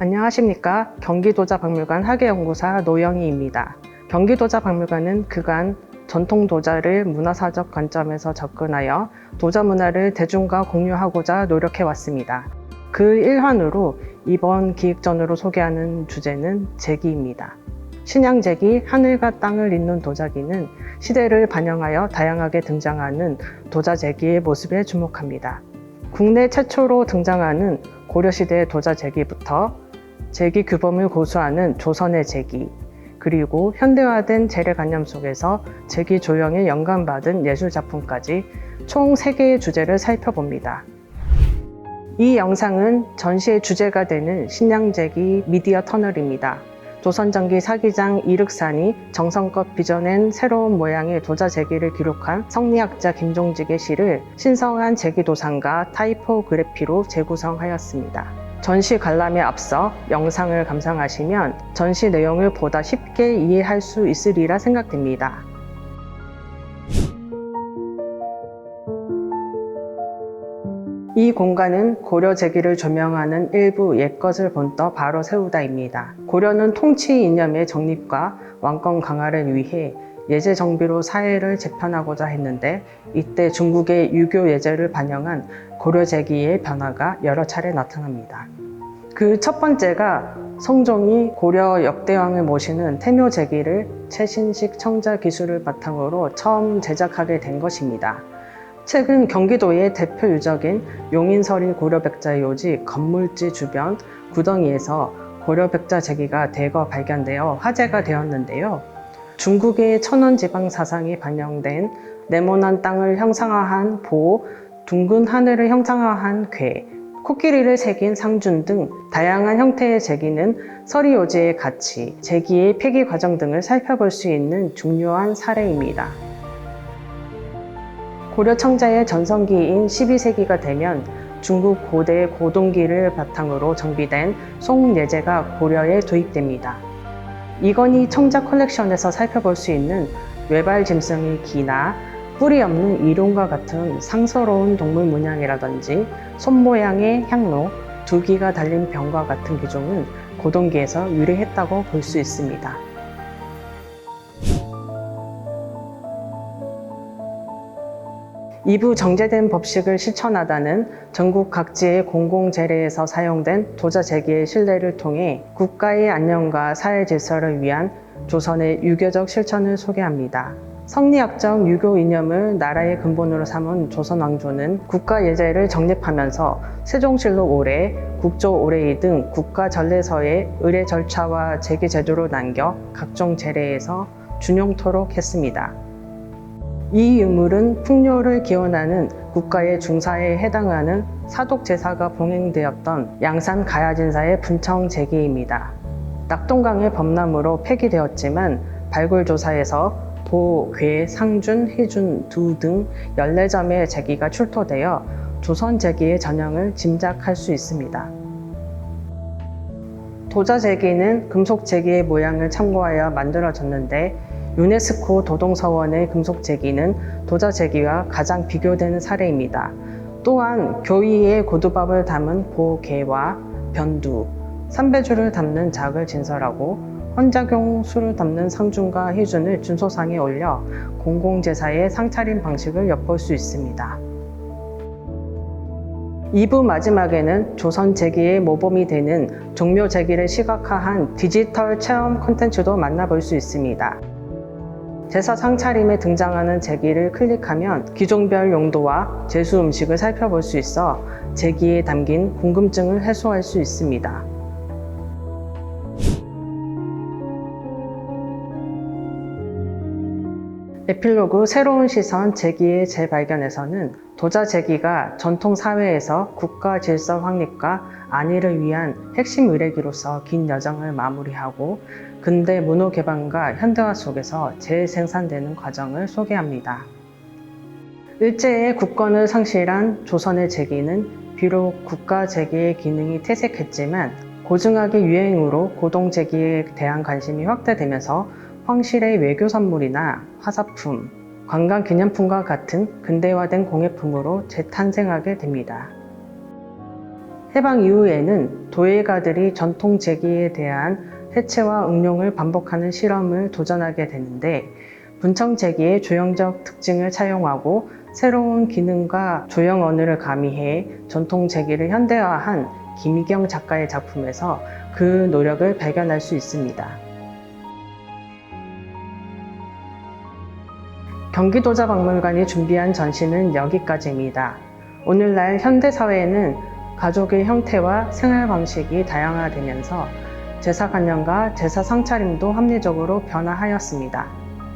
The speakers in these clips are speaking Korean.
안녕하십니까. 경기도자박물관 학예연구사 노영희입니다. 경기도자박물관은 그간 전통 도자를 문화사적 관점에서 접근하여 도자 문화를 대중과 공유하고자 노력해왔습니다. 그 일환으로 이번 기획전으로 소개하는 주제는 제기입니다. 신양제기, 하늘과 땅을 잇는 도자기는 시대를 반영하여 다양하게 등장하는 도자제기의 모습에 주목합니다. 국내 최초로 등장하는 고려시대의 도자제기부터 제기 규범을 고수하는 조선의 제기, 그리고 현대화된 재래관념 속에서 제기 조형에 영감받은 예술작품까지 총 3개의 주제를 살펴봅니다. 이 영상은 전시의 주제가 되는 신양제기 미디어 터널입니다. 조선전기 사기장 이륵산이 정성껏 빚어낸 새로운 모양의 도자제기를 기록한 성리학자 김종직의 시를 신성한 제기도상과 타이포그래피로 재구성하였습니다. 전시 관람에 앞서 영상을 감상하시면 전시 내용을 보다 쉽게 이해할 수 있으리라 생각됩니다. 이 공간은 고려 제기를 조명하는 일부 옛것을 본떠 바로 세우다입니다. 고려는 통치 이념의 정립과 왕권 강화를 위해 예제 정비로 사회를 재편하고자 했는데 이때 중국의 유교 예제를 반영한 고려 제기의 변화가 여러 차례 나타납니다. 그 첫 번째가 성종이 고려 역대왕을 모시는 태묘 제기를 최신식 청자 기술을 바탕으로 처음 제작하게 된 것입니다. 최근 경기도의 대표 유적인 용인설인 고려백자 요지 건물지 주변 구덩이에서 고려백자 제기가 대거 발견되어 화제가 되었는데요. 중국의 천원지방 사상이 반영된 네모난 땅을 형상화한 보, 둥근 하늘을 형상화한 궤, 코끼리를 새긴 상준 등 다양한 형태의 제기는 서리요지의 가치, 제기의 폐기 과정 등을 살펴볼 수 있는 중요한 사례입니다. 고려 청자의 전성기인 12세기가 되면 중국 고대 고동기를 바탕으로 정비된 송예제가 고려에 도입됩니다. 이건희 청자 컬렉션에서 살펴볼 수 있는 외발 짐승의 기나 뿔이 없는 이룡과 같은 상서로운 동물 문양이라든지 손모양의 향로, 두기가 달린 병과 같은 기종은 고동기에서 유래했다고 볼 수 있습니다. 이부 정제된 법식을 실천하다는 전국 각지의 공공재래에서 사용된 도자제기의 실례를 통해 국가의 안녕과 사회 질서를 위한 조선의 유교적 실천을 소개합니다. 성리학적 유교 이념을 나라의 근본으로 삼은 조선 왕조는 국가 예제를 정립하면서 세종실록 오래, 국조 오래이 등 국가 전례서에 의례 절차와 제기 제도를 남겨 각종 제례에서 준용토록 했습니다. 이 유물은 풍요를 기원하는 국가의 중사에 해당하는 사독 제사가 봉행되었던 양산 가야진사의 분청 제기입니다. 낙동강의 범람으로 폐기되었지만 발굴조사에서 보, 궤, 상준, 희준, 두 등 14점의 제기가 출토되어 조선 제기의 전형을 짐작할 수 있습니다. 도자 제기는 금속 제기의 모양을 참고하여 만들어졌는데 유네스코 도동서원의 금속 제기는 도자 제기와 가장 비교되는 사례입니다. 또한 교이의 고두밥을 담은 보, 궤와 변두, 삼배주를 담는 작을 진설하고 헌작용 수를 담는 상준과 희준을 준소상에 올려 공공제사의 상차림 방식을 엿볼 수 있습니다. 2부 마지막에는 조선 제기의 모범이 되는 종묘 제기를 시각화한 디지털 체험 콘텐츠도 만나볼 수 있습니다. 제사 상차림에 등장하는 제기를 클릭하면 기종별 용도와 제수 음식을 살펴볼 수 있어 제기에 담긴 궁금증을 해소할 수 있습니다. 에필로그 새로운 시선 제기의 재발견에서는 도자 제기가 전통 사회에서 국가 질서 확립과 안위를 위한 핵심 의례기로서 긴 여정을 마무리하고 근대 문호 개방과 현대화 속에서 재생산되는 과정을 소개합니다. 일제의 국권을 상실한 조선의 제기는 비록 국가 제기의 기능이 퇴색했지만 고증학의 유행으로 고동 제기에 대한 관심이 확대되면서 황실의 외교 선물이나 화사품, 관광 기념품과 같은 근대화된 공예품으로 재탄생하게 됩니다. 해방 이후에는 도예가들이 전통 제기에 대한 해체와 응용을 반복하는 실험을 도전하게 되는데, 분청 제기의 조형적 특징을 차용하고 새로운 기능과 조형 언어를 가미해 전통 제기를 현대화한 김희경 작가의 작품에서 그 노력을 발견할 수 있습니다. 경기도자박물관이 준비한 전시는 여기까지입니다. 오늘날 현대사회에는 가족의 형태와 생활 방식이 다양화되면서 제사관념과 제사 상차림도 합리적으로 변화하였습니다.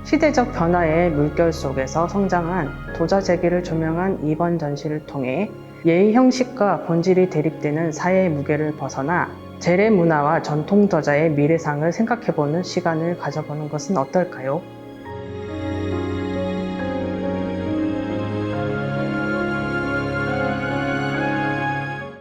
시대적 변화의 물결 속에서 성장한 도자제기를 조명한 이번 전시를 통해 예의 형식과 본질이 대립되는 사회의 무게를 벗어나 재래 문화와 전통 도자의 미래상을 생각해보는 시간을 가져보는 것은 어떨까요?